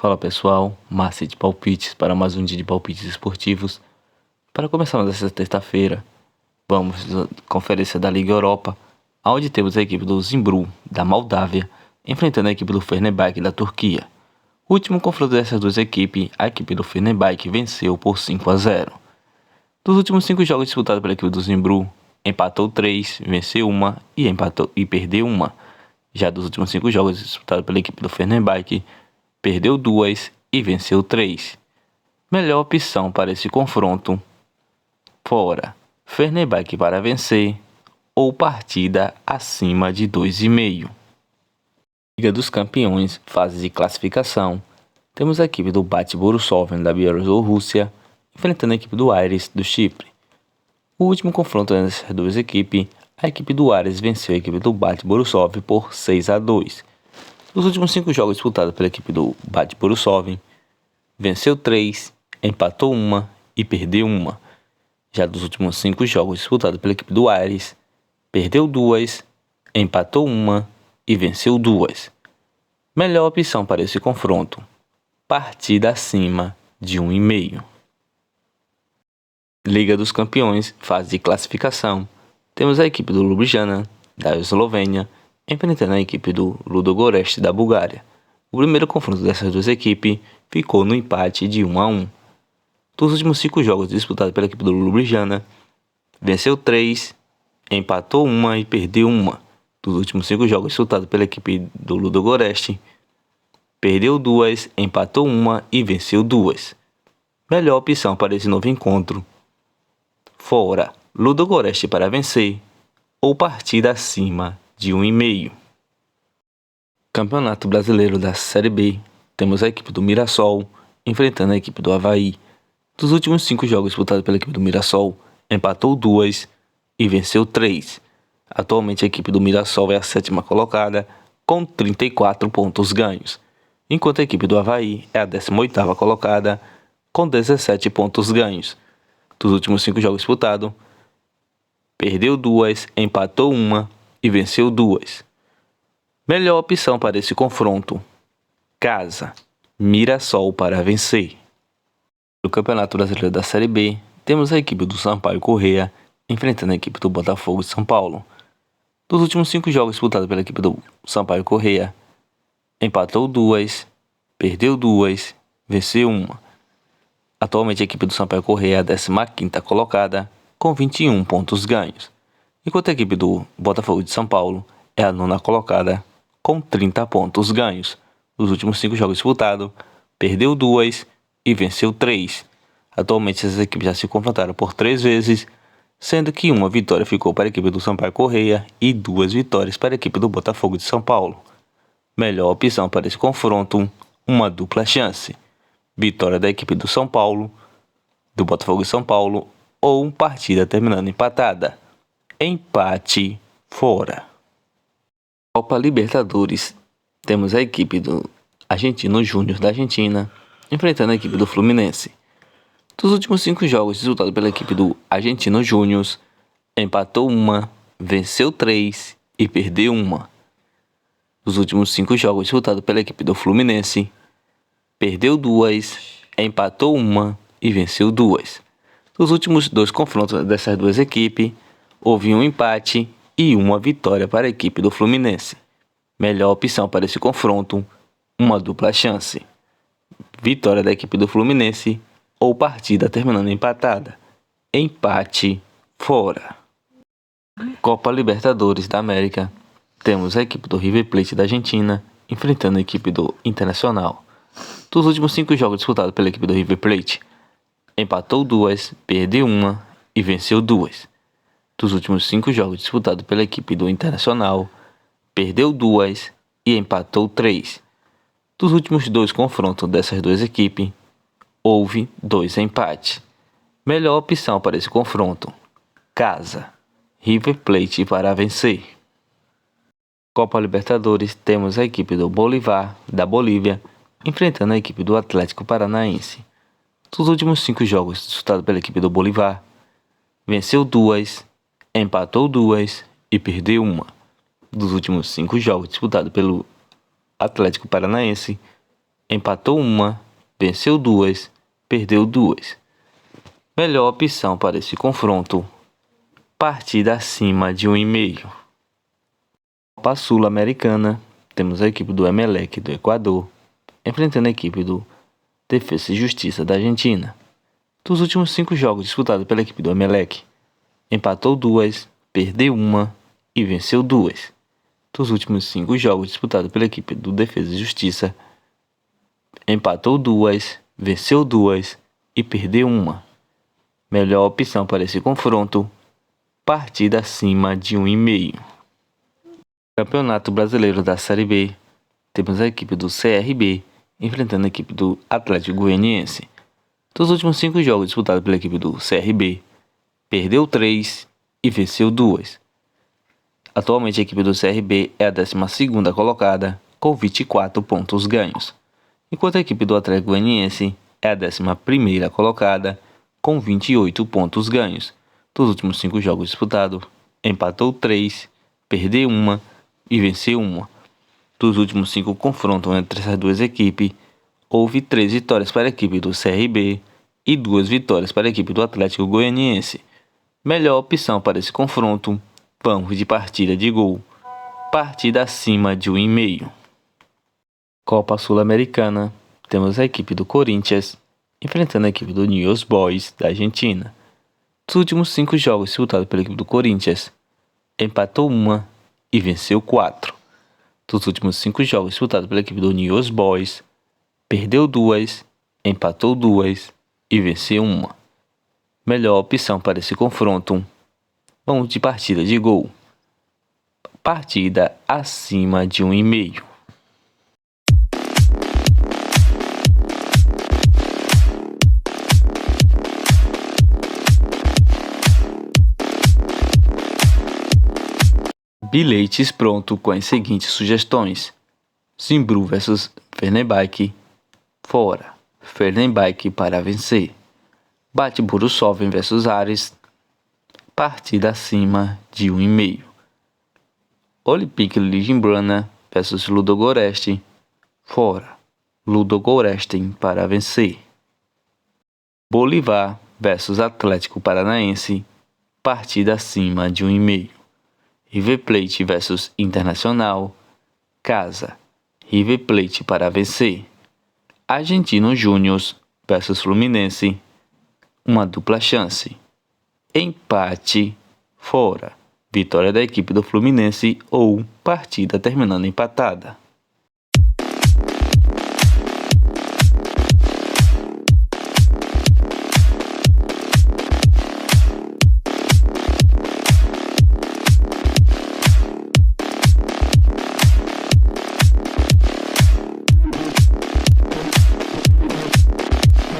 Fala pessoal, Márcio de Palpites para mais um dia de palpites esportivos. Para começarmos essa terça-feira, vamos à conferência da Liga Europa, onde temos a equipe do Zimbru, da Moldávia, enfrentando a equipe do Fenerbahçe da Turquia. O último confronto dessas duas equipes, a equipe do Fenerbahçe venceu por 5-0. Dos últimos 5 jogos disputados pela equipe do Zimbru, empatou 3, venceu 1 e perdeu 1. Já dos últimos 5 jogos disputados pela equipe do Fenerbahçe, perdeu 2 e venceu 3. Melhor opção para esse confronto: fora, Fenerbahçe para vencer ou partida acima de 2,5. Liga dos Campeões, fase de classificação. Temos a equipe do Bate Borisov da Bielorrússia enfrentando a equipe do Aris do Chipre. O último confronto entre essas duas equipes, a equipe do Aris venceu a equipe do Bate Borisov por 6-2. Nos últimos 5 jogos disputados pela equipe do Bate Borisov, venceu 3, empatou 1 e perdeu 1. Já dos últimos 5 jogos disputados pela equipe do Aris, perdeu 2, empatou 1 e venceu 2. Melhor opção para esse confronto: partida acima de 1,5. Liga dos Campeões, fase de classificação. Temos a equipe do Ljubljana, da Eslovênia, enfrentando a equipe do Ludogorets da Bulgária. O primeiro confronto dessas duas equipes ficou no empate de 1-1. Dos últimos 5 jogos disputados pela equipe do Ljubljana, venceu 3, empatou 1 e perdeu 1. Dos últimos 5 jogos disputados pela equipe do Ludogorets, perdeu 2, empatou 1 e venceu 2. Melhor opção para esse novo encontro: fora, Ludogorets para vencer ou partida acima de 1,5. Campeonato Brasileiro da Série B. Temos a equipe do Mirassol enfrentando a equipe do Avaí. Dos últimos 5 jogos disputados pela equipe do Mirassol, empatou 2 e venceu 3. Atualmente a equipe do Mirassol é a 7ª colocada com 34 pontos ganhos, enquanto a equipe do Avaí é a 18ª colocada com 17 pontos ganhos. Dos últimos 5 jogos disputados, perdeu 2, empatou 1 e venceu 2. Melhor opção para esse confronto: casa, Mirassol para vencer. No Campeonato Brasileiro da Série B, temos a equipe do Sampaio Corrêa enfrentando a equipe do Botafogo de São Paulo. Dos últimos 5 jogos disputados pela equipe do Sampaio Corrêa, empatou 2, perdeu 2, venceu 1. Atualmente a equipe do Sampaio Corrêa é a 15ª colocada com 21 pontos ganhos, enquanto a equipe do Botafogo de São Paulo é a 9ª colocada com 30 pontos ganhos. Nos últimos 5 jogos disputados, perdeu 2 e venceu 3. Atualmente essas equipes já se confrontaram por 3 vezes, sendo que 1 vitória ficou para a equipe do Sampaio Corrêa e 2 vitórias para a equipe do Botafogo de São Paulo. Melhor opção para esse confronto: uma dupla chance: vitória da equipe do São Paulo, do Botafogo de São Paulo, ou partida terminando empatada, empate fora. Copa Libertadores. Temos a equipe do Argentinos Júnior da Argentina enfrentando a equipe do Fluminense. Dos últimos 5 jogos disputados pela equipe do Argentinos Júnior, empatou 1, venceu 3 e perdeu 1. Dos últimos 5 jogos disputados pela equipe do Fluminense, perdeu 2, empatou 1 e venceu 2. Dos últimos 2 confrontos dessas duas equipes, houve um empate e 1 vitória para a equipe do Fluminense. Melhor opção para esse confronto: uma dupla chance: vitória da equipe do Fluminense ou partida terminando empatada, empate fora. Copa Libertadores da América. Temos a equipe do River Plate da Argentina enfrentando a equipe do Internacional. Dos últimos 5 jogos disputados pela equipe do River Plate, empatou 2, perdeu 1 e venceu 2. Dos últimos 5 jogos disputados pela equipe do Internacional, perdeu 2 e empatou 3. Dos últimos 2 confrontos dessas duas equipes, houve 2 empates. Melhor opção para esse confronto: casa, River Plate para vencer. Copa Libertadores. Temos a equipe do Bolívar da Bolívia enfrentando a equipe do Atlético Paranaense. Dos últimos 5 jogos disputados pela equipe do Bolívar, venceu 2, empatou 2 e perdeu 1. Dos últimos 5 jogos disputados pelo Atlético Paranaense, empatou uma, venceu duas, perdeu duas. Melhor opção para esse confronto: partida acima de 1,5. Copa Sul-Americana, temos a equipe do Emelec do Equador enfrentando a equipe do Defensa e Justiça da Argentina. Dos últimos 5 jogos disputados pela equipe do Emelec, empatou duas, perdeu uma e venceu duas. Dos últimos 5 jogos disputados pela equipe do Defesa e Justiça, empatou duas, venceu duas e perdeu uma. Melhor opção para esse confronto: partida acima de 1,5. Campeonato Brasileiro da Série B, temos a equipe do CRB enfrentando a equipe do Atlético Goianiense. Dos últimos 5 jogos disputados pela equipe do CRB, perdeu 3 e venceu 2. Atualmente a equipe do CRB é a 12ª colocada com 24 pontos ganhos, enquanto a equipe do Atlético Goianiense é a 11ª colocada com 28 pontos ganhos. Dos últimos 5 jogos disputados, empatou 3, perdeu uma e venceu uma. Dos últimos 5 confrontos entre essas duas equipes, houve 3 vitórias para a equipe do CRB e 2 vitórias para a equipe do Atlético Goianiense. Melhor opção para esse confronto: vamos de partida de gol. Partida acima de 1,5. Copa Sul-Americana, temos a equipe do Corinthians enfrentando a equipe do Newell's Boys da Argentina. Dos últimos 5 jogos disputados pela equipe do Corinthians, empatou uma e venceu 4. Dos últimos 5 jogos disputados pela equipe do Newell's Boys, perdeu 2, empatou 2 e venceu uma. Melhor opção para esse confronto: vamos de partida de gol. Partida acima de 1,5. Bilhetes pronto com as seguintes sugestões: Zimbru vs Fenerbahçe, fora. Fenerbahçe para vencer. Bate Borussovem vs Ares, partida acima de 1,5. Olympique Ljubljana vs Ludogorets, fora. Ludogorets para vencer. Bolívar vs Atlético Paranaense, partida acima de 1,5. River Plate vs Internacional, casa. River Plate para vencer. Argentinos Júnior vs Fluminense, uma dupla chance. Empate, fora. Vitória da equipe do Fluminense ou partida terminando empatada.